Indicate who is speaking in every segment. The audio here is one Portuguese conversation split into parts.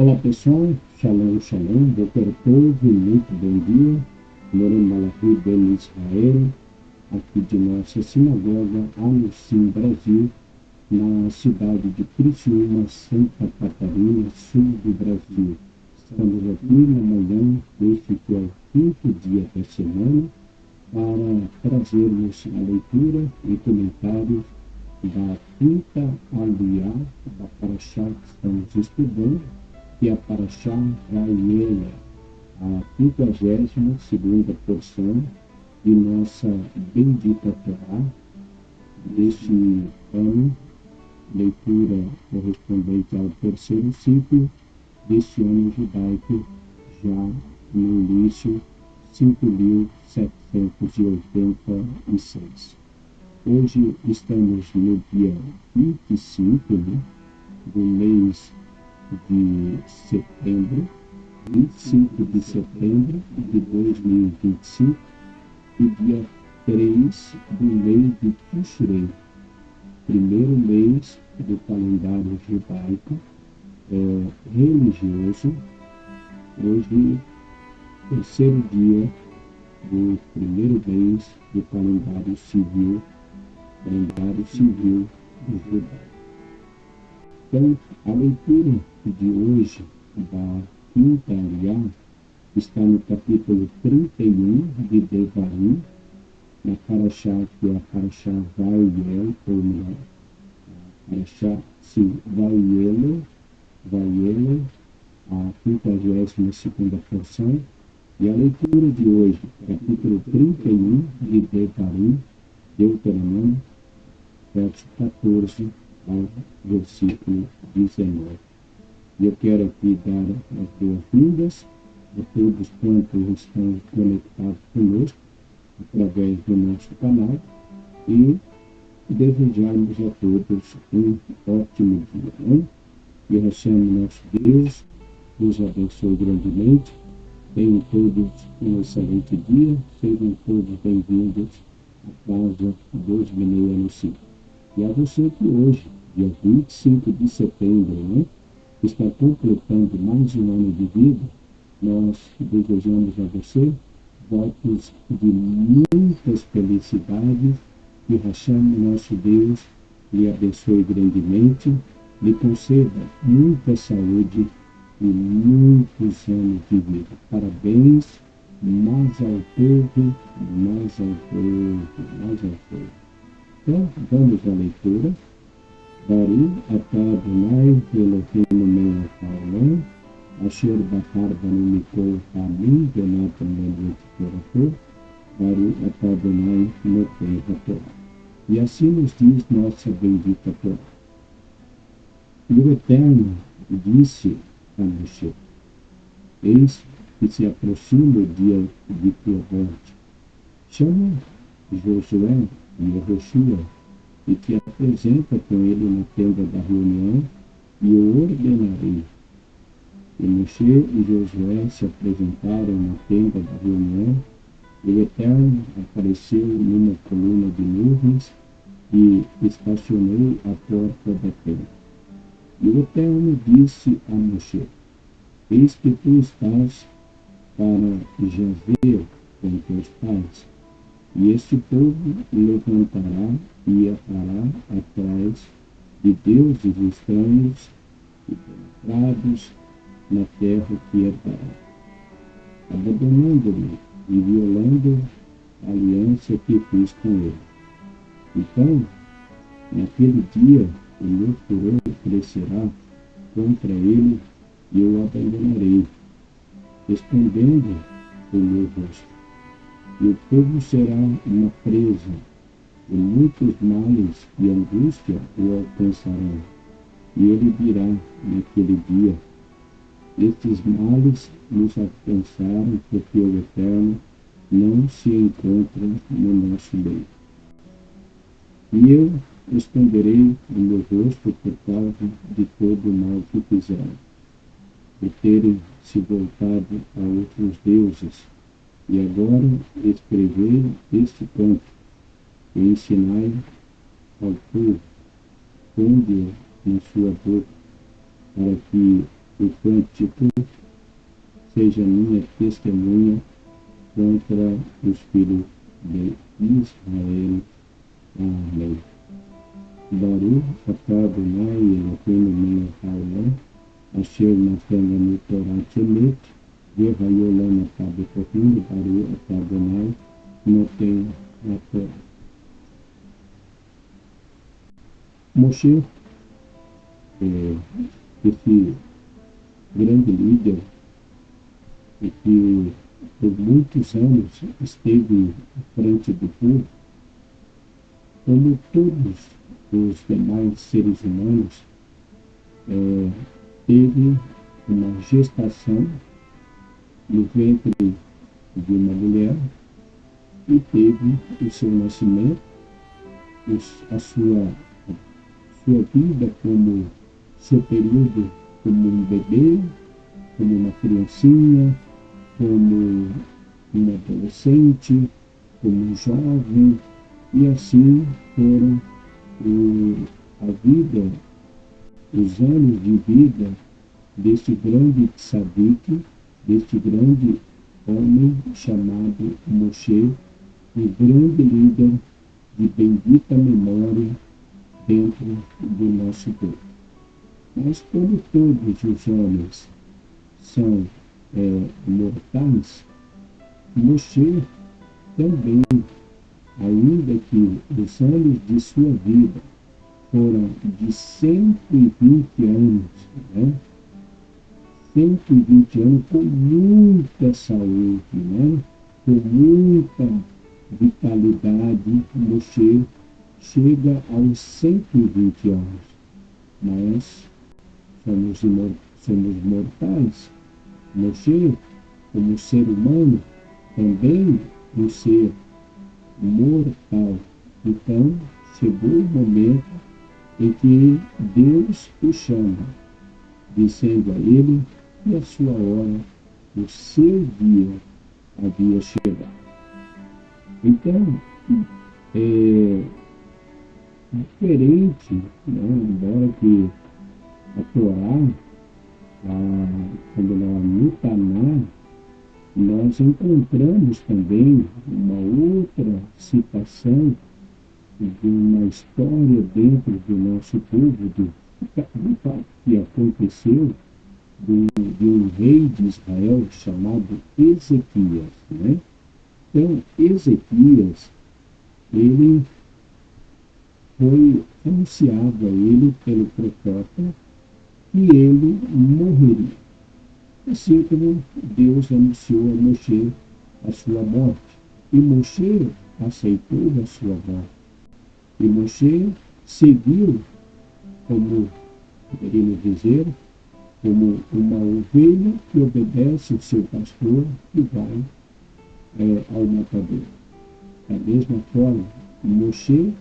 Speaker 1: Olá pessoal, Shalom, Shalom, Boker Tov, muito bom dia. Moreno Malachi Ben Israel, aqui de nossa sinagoga, Anusim, Brasil, na cidade de Criciúma, Santa Catarina, sul do Brasil. Estamos aqui na manhã, este que é o quinto dia da semana, para trazermos a leitura e comentários da quinta aliá da Parashá que estamos estudando, que é a Parashá Vayelech, a 52ª porção de nossa bendita Torá deste ano, leitura correspondente ao terceiro ciclo deste ano judaico, já no início 5.786. Hoje estamos no dia 25, do mês de setembro, 25 de setembro de 2025, e dia 3 do mês de Tishrei, primeiro mês do calendário judaico religioso. Hoje, terceiro dia do primeiro mês do calendário civil do judaico. Então, a leitura de hoje da quinta aliá está no capítulo 31 de Devarim, na Parashá, que é a Parashá Vayelech, ou melhor, Parashá, sim, Vayelech, a 52ª porção, e a leitura de hoje, capítulo 31 de Devarim, Deuteronômio, verso 14 ao versículo 19. E eu quero aqui dar as boas-vindas a todos quantos estão conectados conosco através do nosso canal e desejarmos a todos um ótimo dia. Que Hashem, nosso Deus, nos abençoe grandemente. Tenham todos um excelente dia. Sejam todos bem-vindos à casa dos Bnei. E a você que hoje, dia 25 de setembro, está completando mais um ano de vida, nós desejamos a você votos de muitas felicidades, que Hashem, nosso Deus, lhe abençoe grandemente, lhe conceda muita saúde e muitos anos de vida. Parabéns, mais ao povo, mais ao povo, mais ao povo. Então, vamos à leitura. Baruch atah Adonai Eloheinu melech haolam, asher bachar banu mikol ha'amim venatan lanu et torato, Baruch atah Adonai noten haTorá. E assim nos diz nossa bendita Torá. E o Eterno disse a Moshe: eis que se aproxima o dia de tua morte. Chama Josué e Yehoshua e te apresenta com ele na tenda da reunião, e o ordenarei. E Moshe e Josué se apresentaram na tenda da reunião, e o Eterno apareceu numa coluna de nuvens e estacionou à porta da tenda. E o Eterno disse a Moshe: eis que tu estás para Jazer com teus pais, e este povo levantará e estará atrás de deuses estranhos e penetrados na terra que herdará, abandonando-me e violando a aliança que fiz com ele. Então, naquele dia, o meu furor crescerá contra ele e eu o abandonarei, escondendo o meu rosto. E o povo será uma presa, e muitos males e angústia o alcançarão. E ele dirá naquele dia: estes males nos alcançaram porque o Eterno não se encontra no nosso meio. E eu esconderei o meu rosto por causa de todo o mal que fizeram, por terem se voltado a outros deuses. E agora escrevei este canto e ensinai ao povo, ponde-o na sua boca, para que o cântico seja minha testemunha contra os filhos de Israel. Amém. Baruch atah Adonai Eloheinu melech haolam, asher natan Torah temet, והיו לנו אתה בכוחים, וברוך אתה אדוני נותן התורה. Moshe, esse grande líder, que por muitos anos esteve à frente do povo, como todos os demais seres humanos, teve uma gestação no ventre de uma mulher e teve o seu nascimento, a sua vida como seu período como um bebê, como uma criancinha, como um adolescente, como um jovem, e assim foram a vida, os anos de vida deste grande tzadik, deste grande homem chamado Moshe, um grande líder de bendita memória dentro do nosso povo. Mas como todos os homens são mortais, Moshe também, ainda que os anos de sua vida foram de 120 anos, 120 anos com muita saúde, com muita vitalidade, Moshe chega aos 120 anos. Mas somos mortais. Moshe, como ser humano, também um ser mortal. Então, chegou o momento em que Deus o chama, dizendo a ele que a sua hora, o seu dia havia chegado. Então, diferente, embora que a Torá, quando ela no Taná, nós encontramos também uma outra citação de uma história dentro do nosso povo, do fato que aconteceu de um rei de Israel chamado Ezequias. Então, Ezequias, ele foi anunciado a ele pelo profeta que ele morreria. Assim como Deus anunciou a Moshe a sua morte. E Moshe aceitou a sua morte. E Moshe seguiu, como poderíamos dizer, como uma ovelha que obedece o seu pastor e vai ao matador. Da mesma forma, Moshe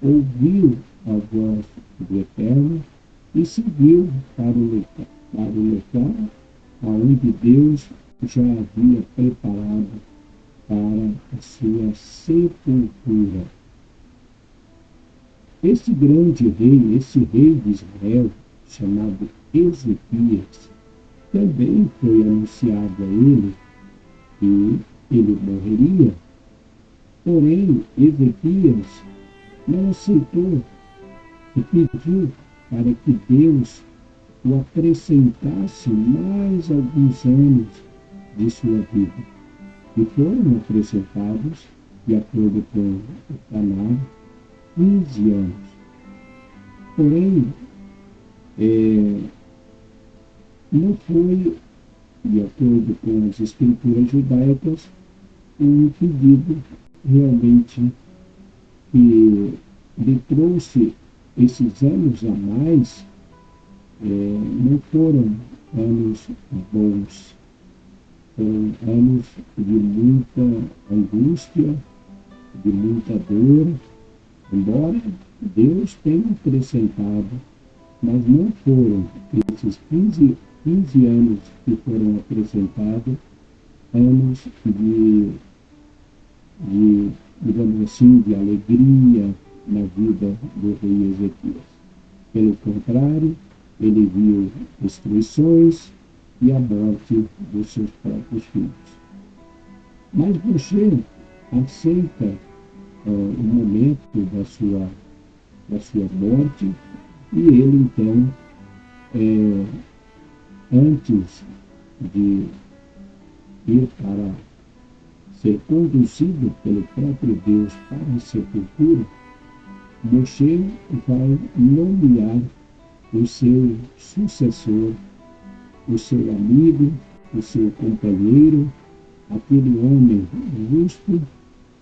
Speaker 1: ouviu a voz do Eterno e seguiu para o local onde Deus já havia preparado para a sua sepultura. Esse grande rei, esse rei de Israel, chamado Ezequias, também foi anunciado a ele que ele morreria. Porém, Ezequias não aceitou e pediu para que Deus o acrescentasse mais alguns anos de sua vida. E foram acrescentados, de acordo com o Taná, 15 anos. Porém, não foi, de acordo com as escrituras judaicas, um pedido realmente que lhe trouxe esses anos a mais. Não foram anos bons, foram anos de muita angústia, de muita dor, embora Deus tenha acrescentado, mas não foram esses 15 anos que foram acrescentados, anos digamos assim, de alegria na vida do rei Ezequias. Pelo contrário, ele viu destruições e a morte dos seus próprios filhos. Mas Moshe aceita o momento da sua morte e ele, então, antes de ir para ser conduzido pelo próprio Deus para a sepultura, Moshe vai nomear o seu sucessor, o seu amigo, o seu companheiro, aquele homem justo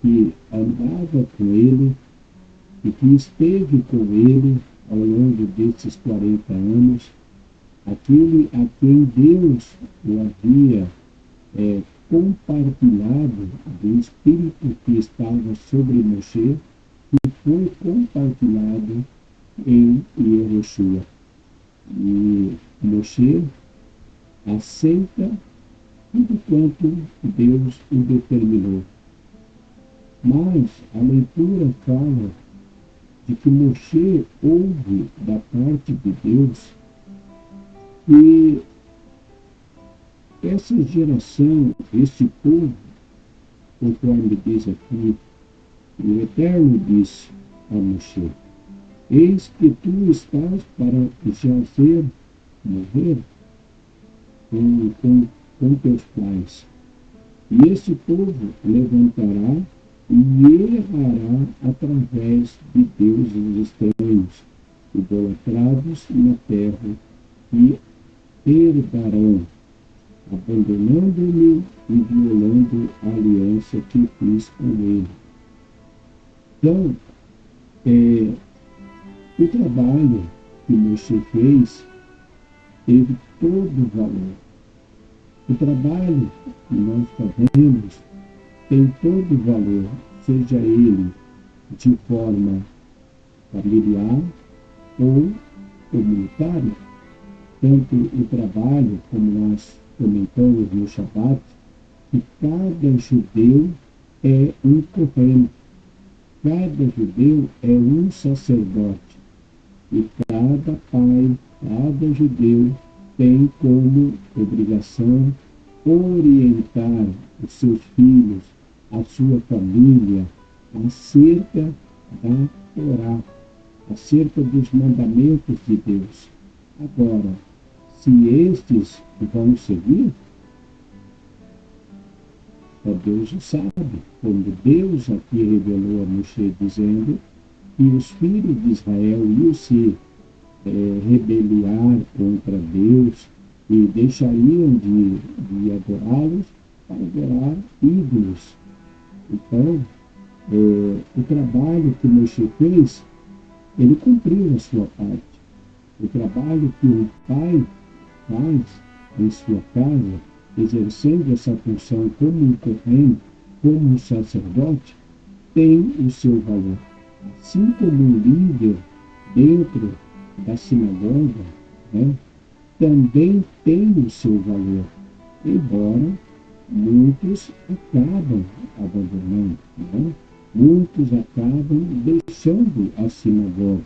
Speaker 1: que andava com ele e que esteve com ele ao longo desses 40 anos, aquele a quem Deus o havia compartilhado do Espírito que estava sobre Moshe, que foi compartilhado em Yehoshua. E Moshe aceita tudo quanto Deus o determinou. Mas a leitura fala de que Moshe ouve da parte de Deus que essa geração, este povo, conforme diz aqui, o Eterno disse a Moshe: eis que tu estás para jazer, morrer com teus pais. E esse povo levantará e errará através de deuses estranhos, idolatrados na terra, e herdarão, abandonando-me e violando a aliança que fiz com ele. Então, o trabalho que Moshe fez teve todo o valor. O trabalho que nós fazemos tem todo o valor, seja ele de forma familiar ou comunitária. Tanto o trabalho, como nós comentamos no Shabat, que cada judeu é um Kohen, cada judeu é um sacerdote, e cada pai, cada judeu tem como obrigação orientar os seus filhos, a sua família, acerca da Torá, acerca dos mandamentos de Deus. Agora, se estes vão seguir, só Deus o sabe, como Deus aqui revelou a Moshe, dizendo que os filhos de Israel iam se rebeliar contra Deus e deixariam de adorá-los para adorar ídolos. Então, o trabalho que Moshe fez, ele cumpriu a sua parte. O trabalho que o pai faz em sua casa, exercendo essa função como um Kohen, como um sacerdote, tem o seu valor. Assim como um líder dentro da sinagoga, também tem o seu valor, embora muitos acabam abandonando, muitos acabam deixando a sinagoga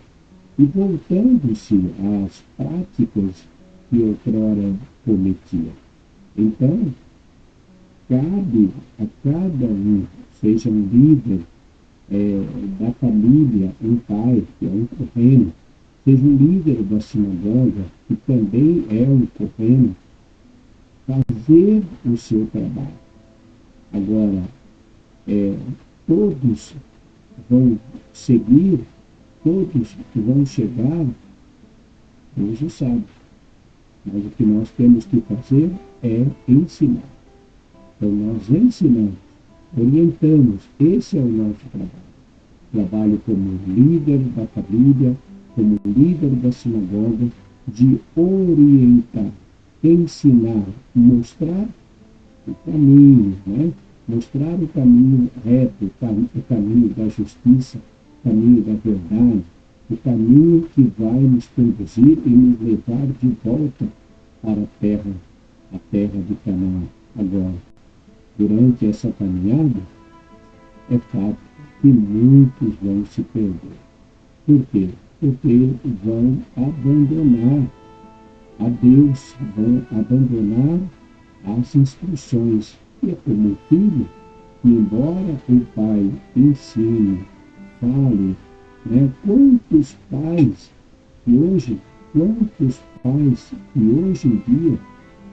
Speaker 1: e voltando-se às práticas que outrora cometia. Então, cabe a cada um, seja um líder da família, um pai, que é um Kohen, seja um líder da sinagoga, que também é um Kohen, fazer o seu trabalho. Agora, todos vão seguir, todos vão chegar, Deus o sabe. Mas o que nós temos que fazer é ensinar. Então, nós ensinamos, orientamos, esse é o nosso trabalho. Trabalho como líder da família, como líder da sinagoga, de orientar, ensinar, mostrar o caminho, mostrar o caminho reto, o caminho da justiça, o caminho da verdade, o caminho que vai nos conduzir e nos levar de volta para a terra de Canaã. Agora, durante essa caminhada, é fato que muitos vão se perder. Por quê? Porque vão abandonar a Deus, vão abandonar as instruções. E é como o filho, que embora o pai ensine, fale, né? Quantos pais que hoje em dia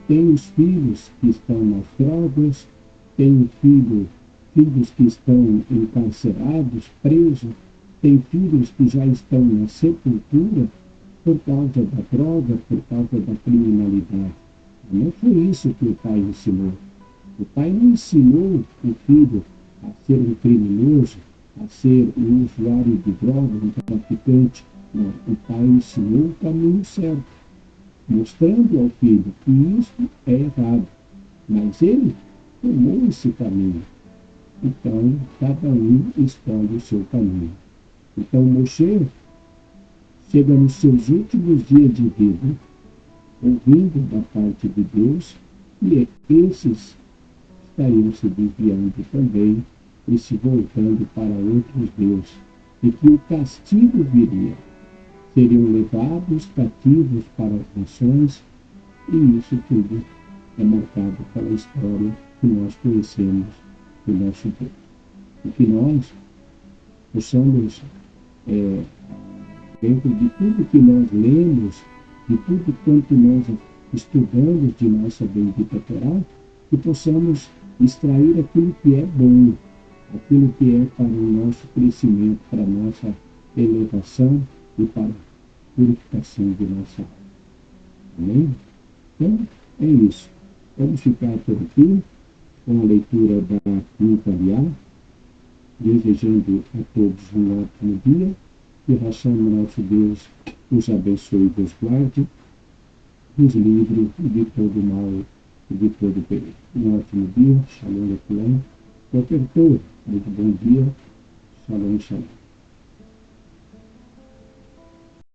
Speaker 1: têm os filhos que estão nas drogas, têm filhos que estão encarcerados, presos, tem filhos que já estão na sepultura por causa da droga, por causa da criminalidade. Não foi isso que o pai ensinou. O pai não ensinou o filho a ser um criminoso, a ser um usuário de drogas, um traficante. Não, o pai ensinou o caminho certo, mostrando ao filho que isso é errado. Mas ele tomou esse caminho. Então, cada um escolhe o seu caminho. Então, Moshe chega nos seus últimos dias de vida, ouvindo da parte de Deus, e esses estariam se desviando também e se voltando para outros deuses, e que o castigo viria. Seriam levados cativos para as nações, e isso tudo é marcado pela história que nós conhecemos do nosso Deus. E que nós possamos, dentro de tudo que nós lemos, de tudo quanto nós estudamos de nossa bendita Torá, que possamos extrair aquilo que é bom, aquilo que é para o nosso crescimento, para a nossa elevação e para a purificação de nossa alma. Amém? Então, é isso. Vamos ficar por aqui com a leitura da quinta aliá, desejando a todos um ótimo dia, que o Hashem, nosso Deus, os abençoe e os guarde, nos livre de todo mal e de todo perigo. Um ótimo dia, Shalom Lechem. Qualquer coisa, muito bom dia, Shalom, Shalom.